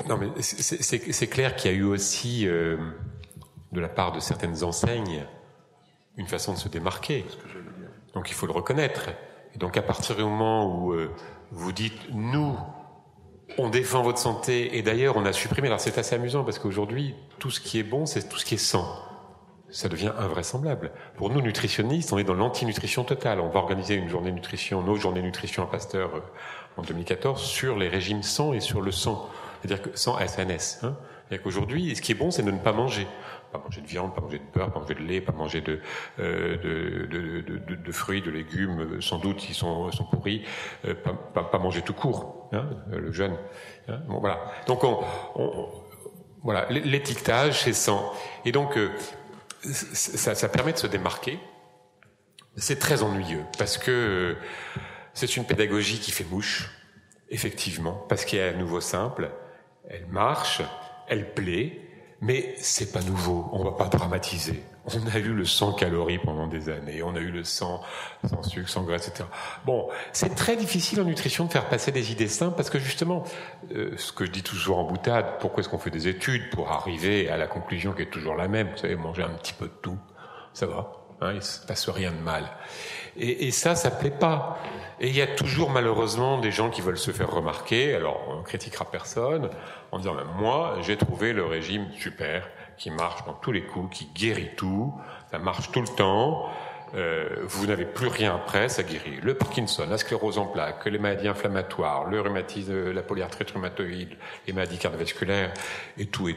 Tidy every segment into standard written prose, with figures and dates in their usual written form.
Non, mais c'est clair qu'il y a eu aussi, de la part de certaines enseignes, une façon de se démarquer. Donc il faut le reconnaître. Et donc à partir du moment où vous dites, nous, on défend votre santé, et d'ailleurs on a supprimé, alors c'est assez amusant parce qu'aujourd'hui, tout ce qui est bon, c'est tout ce qui est sain. Ça devient invraisemblable. Pour nous, nutritionnistes, on est dans l'anti-nutrition totale. On va organiser une journée nutrition, nos journées nutrition à Pasteur en 2014, sur les régimes sans et sur le sang. C'est-à-dire que sans SNS. C'est-à-dire qu'aujourd'hui, ce qui est bon, c'est de ne pas manger. Pas manger de viande, pas manger de beurre, pas manger de lait, pas manger de fruits, de légumes, sans doute s'ils sont pourris, pas manger tout court, le jeûne. Bon, voilà. Donc voilà, l'étiquetage, c'est sans. Et donc ça permet de se démarquer. C'est très ennuyeux parce que c'est une pédagogie qui fait mouche, effectivement, parce qu'elle est à nouveau simple, elle marche, elle plaît, mais c'est pas nouveau, on va pas dramatiser. On a eu le 100 calories pendant des années, on a eu le 100 sans sucre, sans graisse, etc. Bon, c'est très difficile en nutrition de faire passer des idées simples parce que justement, ce que je dis toujours en boutade, pourquoi est-ce qu'on fait des études pour arriver à la conclusion qui est toujours la même? Vous savez, manger un petit peu de tout, ça va, il se passe rien de mal. Et ça plaît pas. Et il y a toujours malheureusement des gens qui veulent se faire remarquer, alors on critiquera personne, en disant, moi, j'ai trouvé le régime super, qui marche dans tous les coups, qui guérit tout, ça marche tout le temps, vous n'avez plus rien après, ça guérit le Parkinson, la sclérose en plaques, les maladies inflammatoires, le rhumatisme, la polyarthrite rhumatoïde, les maladies cardiovasculaires, et tout.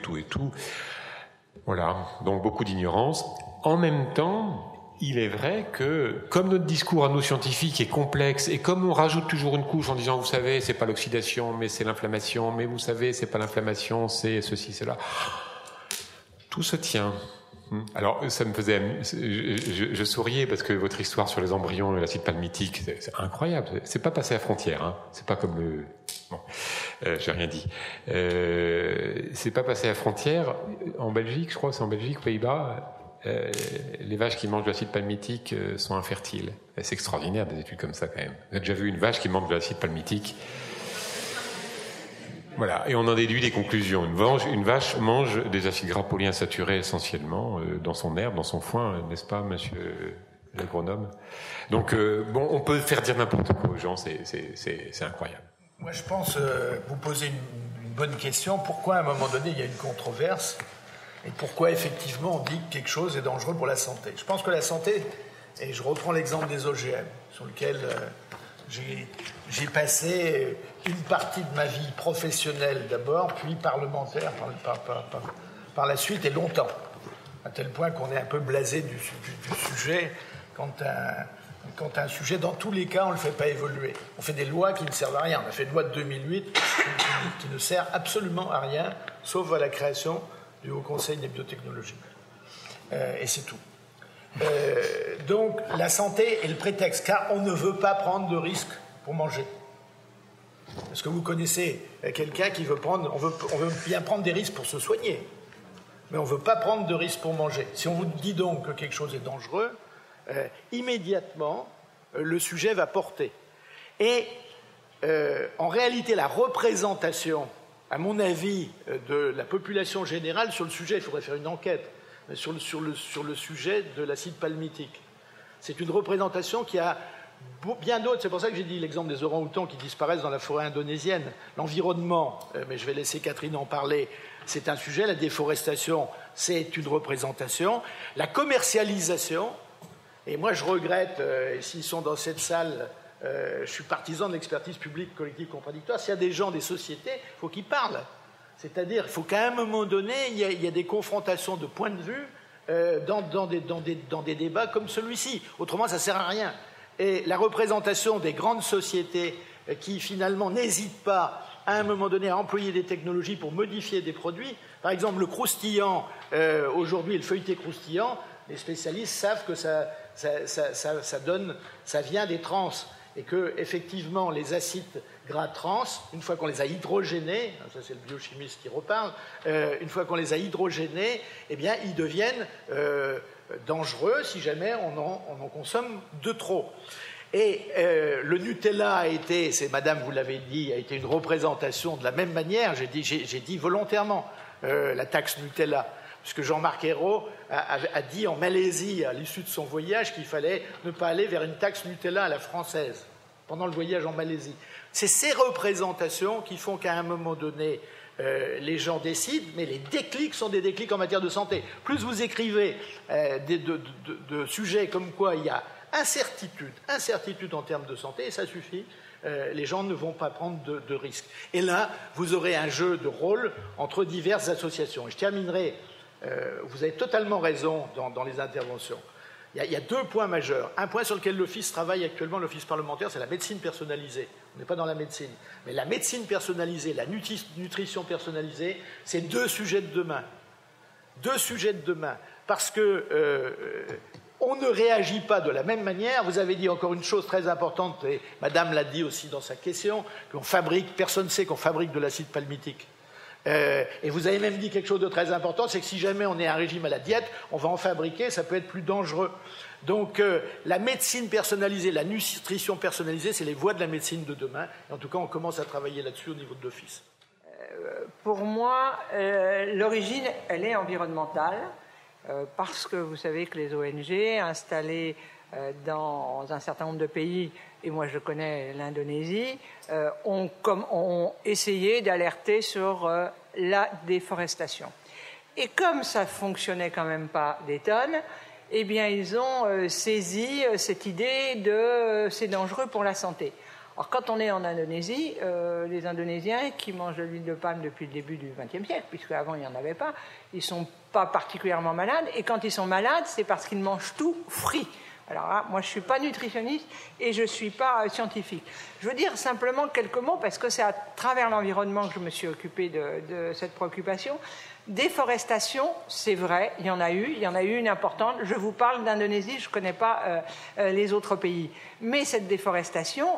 Voilà, donc beaucoup d'ignorance. En même temps, il est vrai que, comme notre discours à nos scientifiques est complexe, et comme on rajoute toujours une couche en disant, vous savez, c'est pas l'oxydation, mais c'est l'inflammation, mais vous savez, c'est pas l'inflammation, c'est ceci, cela, tout se tient. Alors, ça me faisait... Je souriais parce que votre histoire sur les embryons et l'acide palmitique, c'est incroyable. C'est pas passé à frontière, C'est pas comme le... Bon, j'ai rien dit. C'est pas passé à frontière. En Belgique, je crois, c'est en Belgique, aux Pays-Bas, les vaches qui mangent de l'acide palmitique sont infertiles. Et c'est extraordinaire, des études comme ça, quand même. Vous avez déjà vu une vache qui mange de l'acide palmitique? Voilà, et on en déduit des conclusions. Une vache mange des acides gras polyinsaturés essentiellement dans son herbe, dans son foin, n'est-ce pas, monsieur l'agronome? Donc, on peut faire dire n'importe quoi aux gens, c'est incroyable. Moi, je pense vous poser une bonne question. Pourquoi, à un moment donné, il y a une controverse? Et pourquoi, effectivement, on dit que quelque chose est dangereux pour la santé? Je pense que la santé, et je reprends l'exemple des OGM, sur lequel... J'ai passé une partie de ma vie professionnelle d'abord, puis parlementaire par la suite, et longtemps. À tel point qu'on est un peu blasé du sujet. Quand un sujet, dans tous les cas, on ne le fait pas évoluer. On fait des lois qui ne servent à rien. On a fait une loi de 2008 qui ne sert absolument à rien, sauf à la création du Haut Conseil des biotechnologies. Et c'est tout. Donc la santé est le prétexte, car on ne veut pas prendre de risques pour manger. Est-ce que vous connaissez quelqu'un qui veut prendre... On veut bien prendre des risques pour se soigner, mais on ne veut pas prendre de risques pour manger. Si on vous dit donc que quelque chose est dangereux, immédiatement, le sujet va porter. Et en réalité, la représentation, à mon avis, de la population générale sur le sujet, il faudrait faire une enquête, sur le sujet de l'acide palmitique. C'est une représentation qui a bien d'autres. C'est pour ça que j'ai dit l'exemple des orang-outans qui disparaissent dans la forêt indonésienne. L'environnement, mais je vais laisser Catherine en parler, c'est un sujet. La déforestation, c'est une représentation. La commercialisation, et moi je regrette, s'ils sont dans cette salle, je suis partisan de l'expertise publique collective contradictoire. S'il y a des gens, des sociétés, il faut qu'ils parlent. C'est-à-dire, il faut qu'à un moment donné, il y a des confrontations de points de vue dans des débats comme celui-ci. Autrement, ça ne sert à rien. Et la représentation des grandes sociétés qui, finalement, n'hésitent pas, à un moment donné, à employer des technologies pour modifier des produits. Par exemple, le croustillant, aujourd'hui, le feuilleté croustillant, les spécialistes savent que ça vient des trans. Et que, effectivement, les acides gras trans, une fois qu'on les a hydrogénés, ça c'est le biochimiste qui reparle, une fois qu'on les a hydrogénés, eh bien, ils deviennent dangereux si jamais on en consomme de trop. Et le Nutella a été, c'est Madame, vous l'avez dit, a été une représentation de la même manière, j'ai dit volontairement la taxe Nutella, parce que Jean-Marc Ayrault a dit en Malaisie, à l'issue de son voyage, qu'il fallait ne pas aller vers une taxe Nutella à la française, pendant le voyage en Malaisie. C'est ces représentations qui font qu'à un moment donné, les gens décident, mais les déclics sont des déclics en matière de santé. Plus vous écrivez de sujets comme quoi il y a incertitude en termes de santé, et ça suffit, les gens ne vont pas prendre de risques. Et là, vous aurez un jeu de rôle entre diverses associations. Et je terminerai, vous avez totalement raison dans les interventions. Il y a 2 points majeurs. Un point sur lequel l'Office travaille actuellement, l'Office parlementaire, c'est la médecine personnalisée. On n'est pas dans la médecine. Mais la médecine personnalisée, la nutrition personnalisée, c'est 2 sujets de demain. 2 sujets de demain. Parce que on ne réagit pas de la même manière. Vous avez dit encore une chose très importante, et Madame l'a dit aussi dans sa question, personne ne sait qu'on fabrique de l'acide palmitique. Et vous avez même dit quelque chose de très important, c'est que si jamais on est à un régime à la diète, on va en fabriquer, ça peut être plus dangereux. Donc la médecine personnalisée, la nutrition personnalisée, c'est les voies de la médecine de demain. Et en tout cas, on commence à travailler là-dessus au niveau de l'Office. Pour moi, l'origine, elle est environnementale, parce que vous savez que les ONG installées dans un certain nombre de pays, et moi je connais l'Indonésie, ont essayé d'alerter sur la déforestation. Et comme ça ne fonctionnait quand même pas des tonnes, eh bien ils ont saisi cette idée de c'est dangereux pour la santé. Alors quand on est en Indonésie, les Indonésiens qui mangent de l'huile de palme depuis le début du XXe siècle, puisque avant il n'y en avait pas, ils ne sont pas particulièrement malades, et quand ils sont malades, c'est parce qu'ils mangent tout frit. Alors là, moi je ne suis pas nutritionniste et je ne suis pas scientifique. Je veux dire simplement quelques mots, parce que c'est à travers l'environnement que je me suis occupée de cette préoccupation. Déforestation, c'est vrai, il y en a eu une importante. Je vous parle d'Indonésie, je ne connais pas les autres pays. Mais cette déforestation,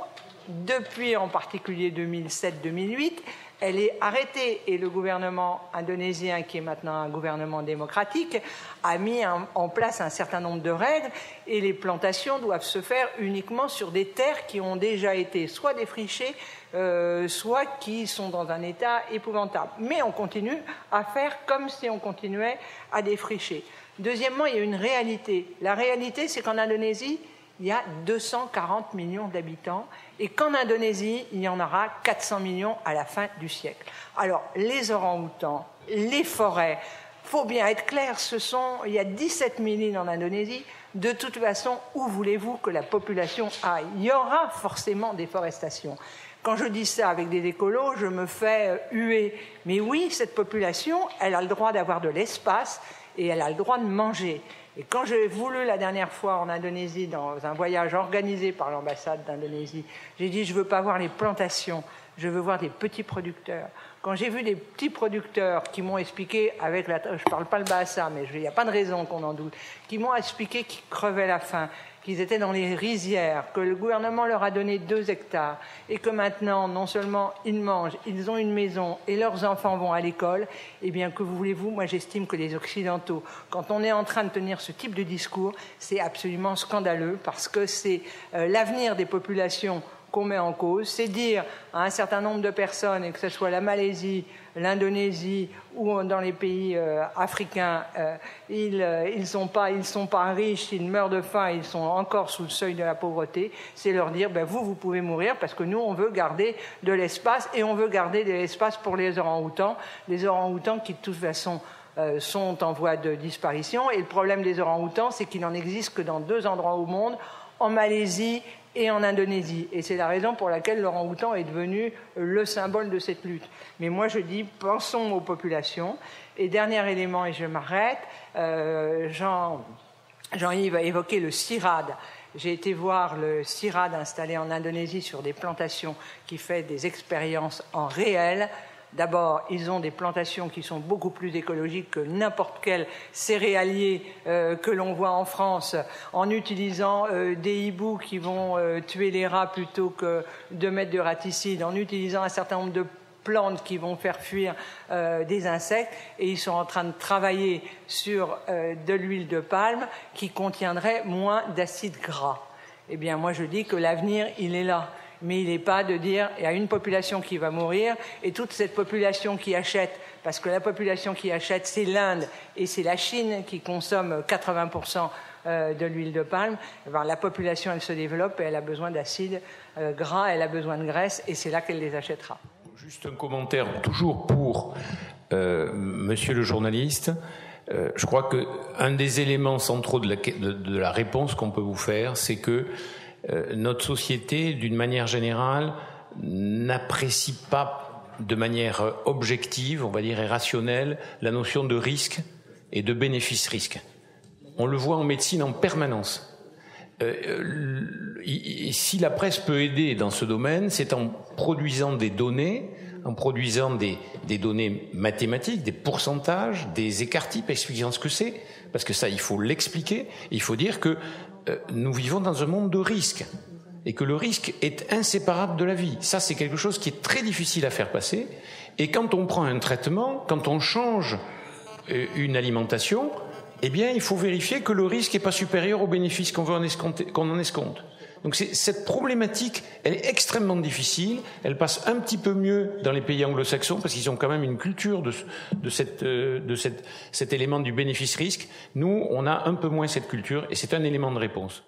depuis en particulier 2007-2008, elle est arrêtée, et le gouvernement indonésien, qui est maintenant un gouvernement démocratique, a mis en place un certain nombre de règles, et les plantations doivent se faire uniquement sur des terres qui ont déjà été soit défrichées, soit qui sont dans un état épouvantable. Mais on continue à faire comme si on continuait à défricher. Deuxièmement, il y a une réalité. La réalité, c'est qu'en Indonésie, il y a 240 millions d'habitants, et qu'en Indonésie, il y en aura 400 millions à la fin du siècle. Alors, les orang-outans, les forêts, il faut bien être clair, il y a 17 000 îles en Indonésie. De toute façon, où voulez-vous que la population aille? Il y aura forcément déforestation. Quand je dis ça avec des écolos, je me fais huer. Mais oui, cette population, elle a le droit d'avoir de l'espace et elle a le droit de manger. Et quand j'ai voulu la dernière fois en Indonésie, dans un voyage organisé par l'ambassade d'Indonésie, j'ai dit je ne veux pas voir les plantations, je veux voir des petits producteurs. Quand j'ai vu des petits producteurs qui m'ont expliqué, je ne parle pas le bahasa, mais il n'y a pas de raison qu'on en doute, qui m'ont expliqué qu'ils crevaient la faim, qu'ils étaient dans les rizières, que le gouvernement leur a donné 2 hectares et que maintenant, non seulement ils mangent, ils ont une maison et leurs enfants vont à l'école, eh bien, que voulez-vous? Moi, j'estime que les Occidentaux, quand on est en train de tenir ce type de discours, c'est absolument scandaleux, parce que c'est l'avenir des populations qu'on met en cause, c'est dire à un certain nombre de personnes, et que ce soit la Malaisie, l'Indonésie ou dans les pays africains, ils sont pas riches, ils meurent de faim, ils sont encore sous le seuil de la pauvreté, c'est leur dire vous pouvez mourir, parce que nous on veut garder de l'espace, et on veut garder de l'espace pour les orang-outans qui de toute façon sont en voie de disparition. Et le problème des orang-outans, c'est qu'il n'en existe que dans 2 endroits au monde, en Malaisie et en Indonésie. Et c'est la raison pour laquelle l'orang-outan est devenu le symbole de cette lutte. Mais moi je dis, pensons aux populations. Et dernier élément, et je m'arrête, Jean-Yves a évoqué le CIRAD. J'ai été voir le CIRAD installé en Indonésie sur des plantations qui fait des expériences en réel. D'abord, ils ont des plantations qui sont beaucoup plus écologiques que n'importe quel céréalier que l'on voit en France, en utilisant des hiboux qui vont tuer les rats plutôt que de mettre de raticides, en utilisant un certain nombre de plantes qui vont faire fuir des insectes, et ils sont en train de travailler sur de l'huile de palme qui contiendrait moins d'acides gras. eh bien moi je dis que l'avenir, il est là. Mais il n'est pas de dire il y a une population qui va mourir et toute cette population qui achète, parce que la population qui achète, c'est l'Inde et c'est la Chine qui consomme 80% de l'huile de palme. Alors, la population, elle se développe et elle a besoin d'acides gras, elle a besoin de graisse et c'est là qu'elle les achètera. Juste un commentaire, toujours pour monsieur le journaliste. Je crois qu'un des éléments centraux de la réponse qu'on peut vous faire, c'est que notre société, d'une manière générale, n'apprécie pas de manière objective, on va dire, et rationnelle, la notion de risque et de bénéfice-risque. On le voit en médecine en permanence. Si la presse peut aider dans ce domaine, c'est en produisant des données, en produisant des données mathématiques, des pourcentages, des écarts-types, expliquant ce que c'est, parce que ça, il faut l'expliquer, il faut dire que nous vivons dans un monde de risques et que le risque est inséparable de la vie. Ça, c'est quelque chose qui est très difficile à faire passer. Et quand on prend un traitement, quand on change une alimentation, eh bien, il faut vérifier que le risque n'est pas supérieur au bénéfice qu'on en escompte. Donc cette problématique, elle est extrêmement difficile. Elle passe un petit peu mieux dans les pays anglo-saxons parce qu'ils ont quand même une culture de cet élément du bénéfice-risque. Nous, on a un peu moins cette culture et c'est un élément de réponse.